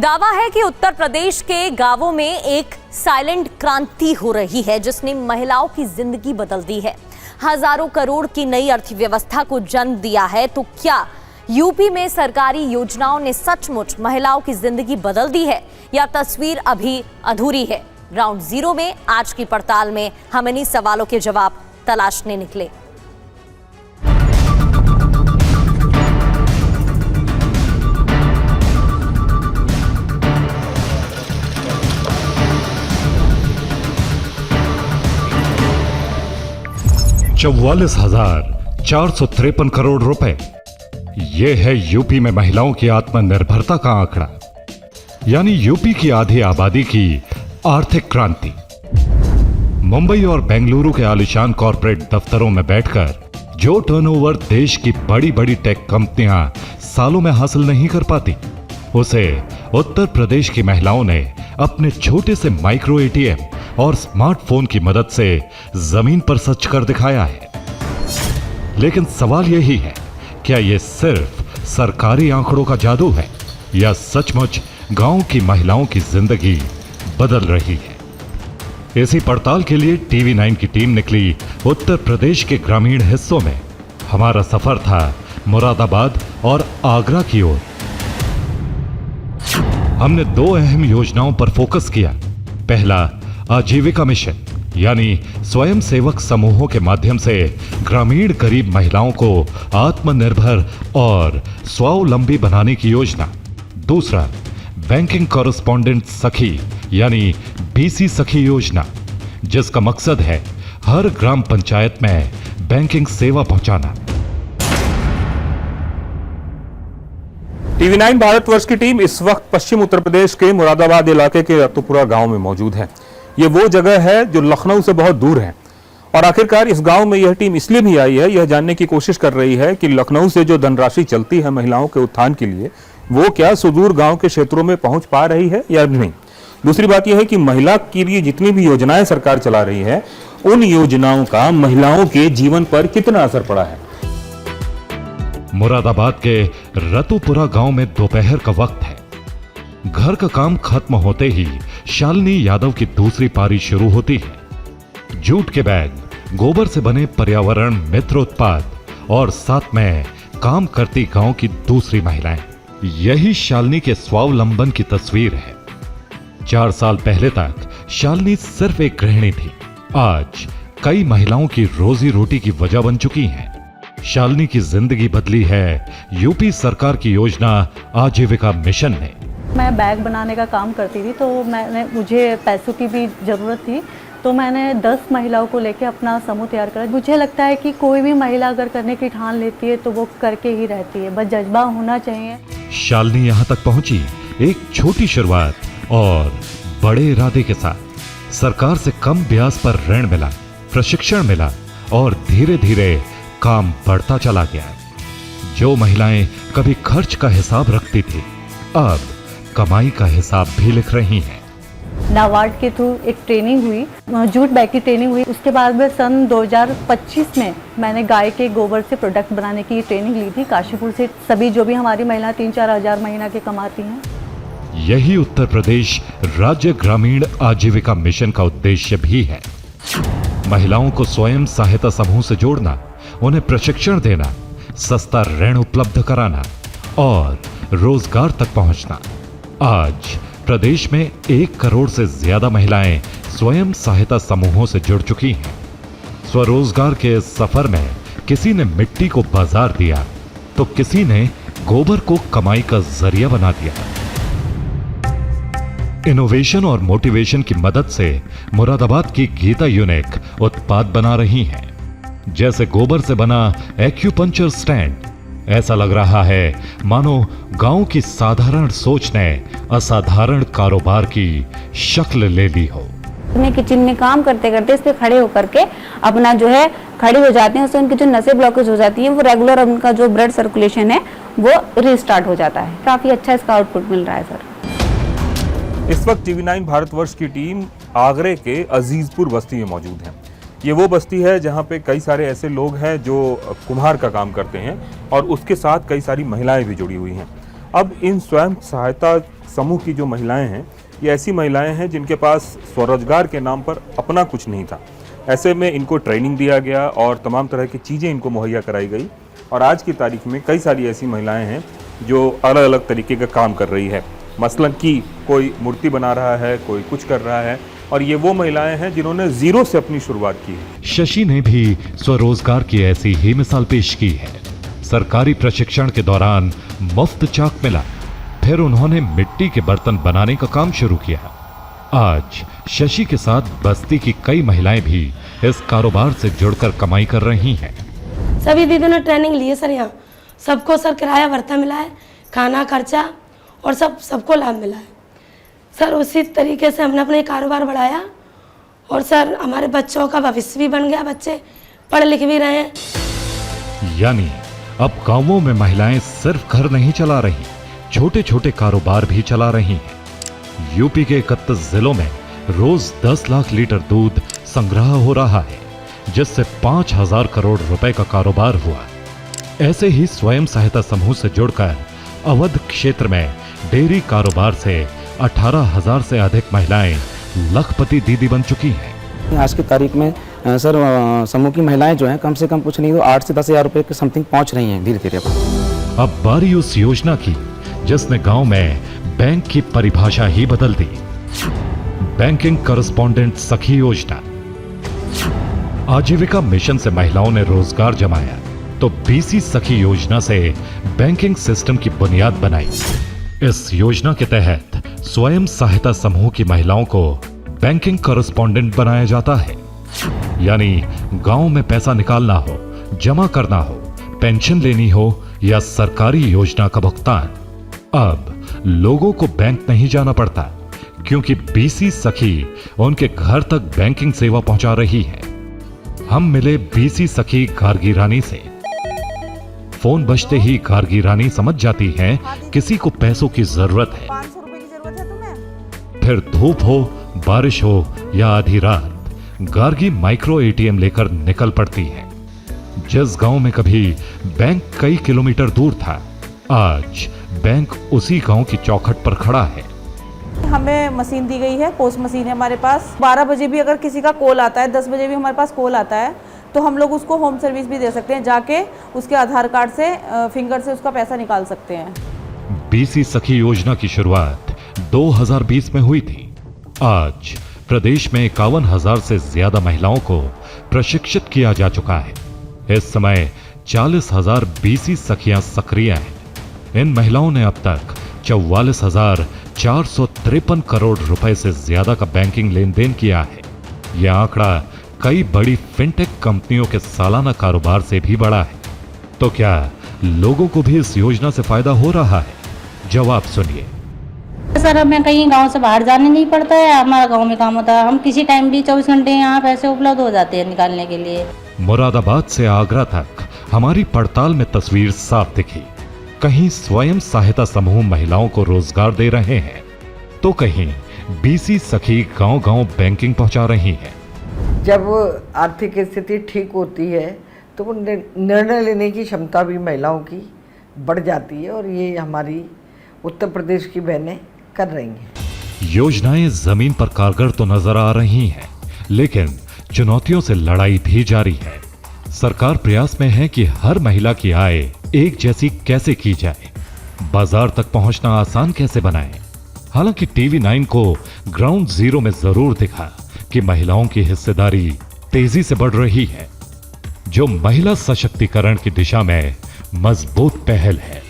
दावा है कि उत्तर प्रदेश के गांवों में एक साइलेंट क्रांति हो रही है जिसने महिलाओं की जिंदगी बदल दी है, हजारों करोड़ की नई अर्थव्यवस्था को जन्म दिया है। तो क्या यूपी में सरकारी योजनाओं ने सचमुच महिलाओं की जिंदगी बदल दी है या तस्वीर अभी अधूरी है? राउंड जीरो में आज की पड़ताल में हम इन्हीं सवालों के जवाब तलाशने निकले। ₹44,453 करोड़ रुपए, ये है यूपी में महिलाओं की आत्मनिर्भरता का आंकड़ा, यानी यूपी की आधी आबादी की आर्थिक क्रांति। मुंबई और बेंगलुरु के आलीशान कॉर्पोरेट दफ्तरों में बैठकर जो टर्नओवर देश की बड़ी बड़ी टेक कंपनियां सालों में हासिल नहीं कर पाती, उसे उत्तर प्रदेश की महिलाओं ने अपने छोटे से माइक्रो एटीएम और स्मार्टफोन की मदद से जमीन पर सच कर दिखाया है। लेकिन सवाल यही है, क्या यह सिर्फ सरकारी आंकड़ों का जादू है या सचमुच गांव की महिलाओं की जिंदगी बदल रही है? इसी पड़ताल के लिए टीवी 9 की टीम निकली उत्तर प्रदेश के ग्रामीण हिस्सों में। हमारा सफर था मुरादाबाद और आगरा की ओर। हमने दो अहम योजनाओं पर फोकस किया। पहला, आजीविका मिशन, यानी स्वयं सेवक समूहों के माध्यम से ग्रामीण गरीब महिलाओं को आत्मनिर्भर और स्वावलंबी बनाने की योजना। दूसरा, बैंकिंग कॉरेस्पॉन्डेंट सखी, यानी बीसी सखी योजना, जिसका मकसद है हर ग्राम पंचायत में बैंकिंग सेवा पहुंचाना। टीवी 9 भारतवर्ष की टीम इस वक्त पश्चिम उत्तर प्रदेश के मुरादाबाद इलाके के रतुपुरा गांव में मौजूद है। ये वो जगह है जो लखनऊ से बहुत दूर है और आखिरकार इस गांव में यह टीम इसलिए भी आई है, यह जानने की कोशिश कर रही है कि लखनऊ से जो धनराशि चलती है महिलाओं के उत्थान के लिए, वो क्या सुदूर गांव के क्षेत्रों में पहुंच पा रही है या नहीं। दूसरी बात यह है कि महिला के लिए जितनी भी योजनाएं सरकार चला रही है, उन योजनाओं का महिलाओं के जीवन पर कितना असर पड़ा है। मुरादाबाद के रतुपुरा गांव में दोपहर का वक्त है। घर का काम खत्म होते ही शालिनी यादव की दूसरी पारी शुरू होती है। जूट के बैग, गोबर से बने पर्यावरण मित्र उत्पाद और साथ में काम करती गांव की दूसरी महिलाएं, यही शालिनी के स्वावलंबन की तस्वीर है। 4 साल पहले तक शालिनी सिर्फ एक गृहिणी थी, आज कई महिलाओं की रोजी रोटी की वजह बन चुकी हैं। शालिनी की जिंदगी बदली है यूपी सरकार की योजना आजीविका मिशन ने। मैं बैग बनाने का काम करती थी, तो मुझे पैसों की भी ज़रूरत थी, तो मैंने 10 महिलाओं को लेकर अपना समूह तैयार करा। मुझे लगता है कि कोई भी महिला अगर करने की ठान लेती है तो वो करके ही रहती है, बस जज्बा होना चाहिए। शालिनी यहाँ तक पहुंची एक छोटी शुरुआत और बड़े इरादे के साथ। सरकार से कम ब्याज पर ऋण मिला, प्रशिक्षण मिला और धीरे धीरे काम बढ़ता चला गया। जो महिलाएं कभी खर्च का हिसाब रखती थी, अब कमाई का हिसाब भी लिख रही हैं। नाबार्ड के थ्रू एक ट्रेनिंग हुई, जूट बैग की ट्रेनिंग हुई। उसके बाद में सन 2025 में मैंने गाय के गोबर से प्रोडक्ट बनाने की ट्रेनिंग ली थी काशीपुर से। सभी जो भी हमारी महिला 3-4 हजार महीना के कमाती हैं। यही उत्तर प्रदेश राज्य ग्रामीण आजीविका मिशन का उद्देश्य भी है। महिलाओं को स्वयं सहायता समूह से जोड़ना, उन्हें प्रशिक्षण देना, सस्ता ऋण उपलब्ध कराना और रोजगार तक पहुंचना। आज प्रदेश में 1 करोड़ से ज्यादा महिलाएं स्वयं सहायता समूहों से जुड़ चुकी हैं। स्वरोजगार के इस सफर में किसी ने मिट्टी को बाजार दिया तो किसी ने गोबर को कमाई का जरिया बना दिया। इनोवेशन और मोटिवेशन की मदद से मुरादाबाद की गीता यूनिक उत्पाद बना रही हैं, जैसे गोबर से बना एक्यूपंक्चर स्टैंड। ऐसा लग रहा है मानो गांव की साधारण सोच ने असाधारण कारोबार की शक्ल ले ली हो। मैं किचन में काम करते करते इस पे खड़े होकर के अपना जो है खड़ी हो जाते हैं, उससे उनकी जो नसें ब्लॉकेज हो जाती हैं, वो रेगुलर उनका जो ब्लड सर्कुलेशन है वो रीस्टार्ट हो जाता है। काफी अच्छा इसका आउटपुट मिल रहा है सर। इस वक्त टीवी 9 भारतवर्ष की टीम आगरे के अजीजपुर बस्ती में मौजूद है। ये वो बस्ती है जहाँ पे कई सारे ऐसे लोग हैं जो कुम्हार का काम करते हैं और उसके साथ कई सारी महिलाएं भी जुड़ी हुई हैं। अब इन स्वयं सहायता समूह की जो महिलाएं हैं, ये ऐसी महिलाएं हैं जिनके पास स्वरोजगार के नाम पर अपना कुछ नहीं था। ऐसे में इनको ट्रेनिंग दिया गया और तमाम तरह की चीज़ें इनको मुहैया कराई गई और आज की तारीख में कई सारी ऐसी महिलाएं हैं जो अलग अलग तरीके का काम कर रही है। मसलन कि कोई मूर्ति बना रहा है, कोई कुछ कर रहा है, और ये वो महिलाएं हैं जिन्होंने जीरो से अपनी शुरुआत की है। शशि ने भी स्वरोजगार की ऐसी ही मिसाल पेश की है। सरकारी प्रशिक्षण के दौरान मुफ्त चाक मिला, फिर उन्होंने मिट्टी के बर्तन बनाने का काम शुरू किया। आज शशि के साथ बस्ती की कई महिलाएं भी इस कारोबार से जुड़कर कमाई कर रही हैं। सभी दीदियों ने ट्रेनिंग ली है सर। यहाँ सबको सर किराया भत्ता मिला है, खाना खर्चा और सबको लाभ मिला है सर। उसी तरीके से हमने अपने कारोबार बढ़ाया और सर हमारे बच्चों का भविष्य भी बन गया, बच्चे पढ़ लिख भी रहे हैं। यानी अब गांवों में महिलाएं सिर्फ घर नहीं चला रही, छोटे छोटे कारोबार भी चला रही हैं। यूपी के 31 जिलों में रोज 10 लाख लीटर दूध संग्रह हो रहा है, जिससे 5,000 करोड़ रुपए का कारोबार हुआ। ऐसे ही स्वयं सहायता समूह से जुड़कर अवध क्षेत्र में डेयरी कारोबार से 18,000 से अधिक महिलाएं लखपति दीदी बन चुकी हैं। आज की तारीख में सर समूह की महिलाएं जो हैं कम से कम कुछ नहीं तो 8 से 10 हज़ार रुपये के समथिंग पहुंच रही हैं धीरे धीरे। अब बारी उस योजना की जिसने गांव में बैंक की परिभाषा ही बदल दी। बैंकिंग करस्पॉन्डेंट सखी योजना। आजीविका मिशन से महिलाओं ने रोजगार जमाया तो बीसी सखी योजना से बैंकिंग सिस्टम की बुनियाद बनाई। इस योजना के तहत स्वयं सहायता समूह की महिलाओं को बैंकिंग करस्पॉन्डेंट बनाया जाता है। यानी गांव में पैसा निकालना हो, जमा करना हो, पेंशन लेनी हो या सरकारी योजना का भुगतान, अब लोगों को बैंक नहीं जाना पड़ता, क्योंकि बीसी सखी उनके घर तक बैंकिंग सेवा पहुंचा रही है। हम मिले बीसी सखी गार्गी रानी से। फोन बजते ही गार्गी रानी समझ जाती हैं किसी को पैसों की जरूरत है। 500 रुपए की जरूरत है तुम्हें? फिर धूप हो, बारिश हो या आधी रात, गार्गी माइक्रो एटीएम लेकर निकल पड़ती है। जिस गांव में कभी बैंक कई किलोमीटर दूर था, आज बैंक उसी गांव की चौखट पर खड़ा है। हमें मशीन दी गई है, पोस्ट मशीन है हमारे पास। 12 बजे भी अगर किसी का कॉल आता है, 10 बजे भी हमारे पास कॉल आता है, तो हम लोग उसको होम सर्विस भी दे सकते हैं। जाके उसके आधार कार्ड से फिंगर से उसका पैसा निकाल सकते हैं। बीसी सखी योजना की शुरुआत 2020 में हुई थी। आज प्रदेश में 51,000 से ज्यादा महिलाओं को प्रशिक्षित किया जा चुका है। इस समय 40,000 बीसी सखियां सक्रिय हैं। इन महिलाओं ने अब तक 44,453 करोड़ रुपए से ज्यादा का बैंकिंग लेन देन किया है। यह आंकड़ा कई बड़ी फिनटेक कंपनियों के सालाना कारोबार से भी बड़ा है। तो क्या लोगों को भी इस योजना से फायदा हो रहा है? जवाब सुनिए। सर हमें कहीं गांव से बाहर जाने नहीं पड़ता है, हमारा गांव में काम होता है। हम किसी टाइम भी 24 घंटे यहाँ पैसे उपलब्ध हो जाते हैं निकालने के लिए। मुरादाबाद से आगरा तक हमारी पड़ताल में तस्वीर साफ दिखी। कहीं स्वयं सहायता समूह महिलाओं को रोजगार दे रहे हैं, तो कहीं बीसी सखी गांव-गांव बैंकिंग पहुंचा रही हैं। जब आर्थिक स्थिति ठीक होती है तो निर्णय लेने की क्षमता भी महिलाओं की बढ़ जाती है, और ये हमारी उत्तर प्रदेश की बहनें कर रही हैं। योजनाएं जमीन पर कारगर तो नजर आ रही हैं, लेकिन चुनौतियों से लड़ाई भी जारी है। सरकार प्रयास में है कि हर महिला की आय एक जैसी कैसे की जाए, बाजार तक पहुंचना आसान कैसे बनाएं। हालांकि टीवी 9 को ग्राउंड जीरो में जरूर दिखा कि महिलाओं की हिस्सेदारी तेजी से बढ़ रही है, जो महिला सशक्तिकरण की दिशा में मजबूत पहल है।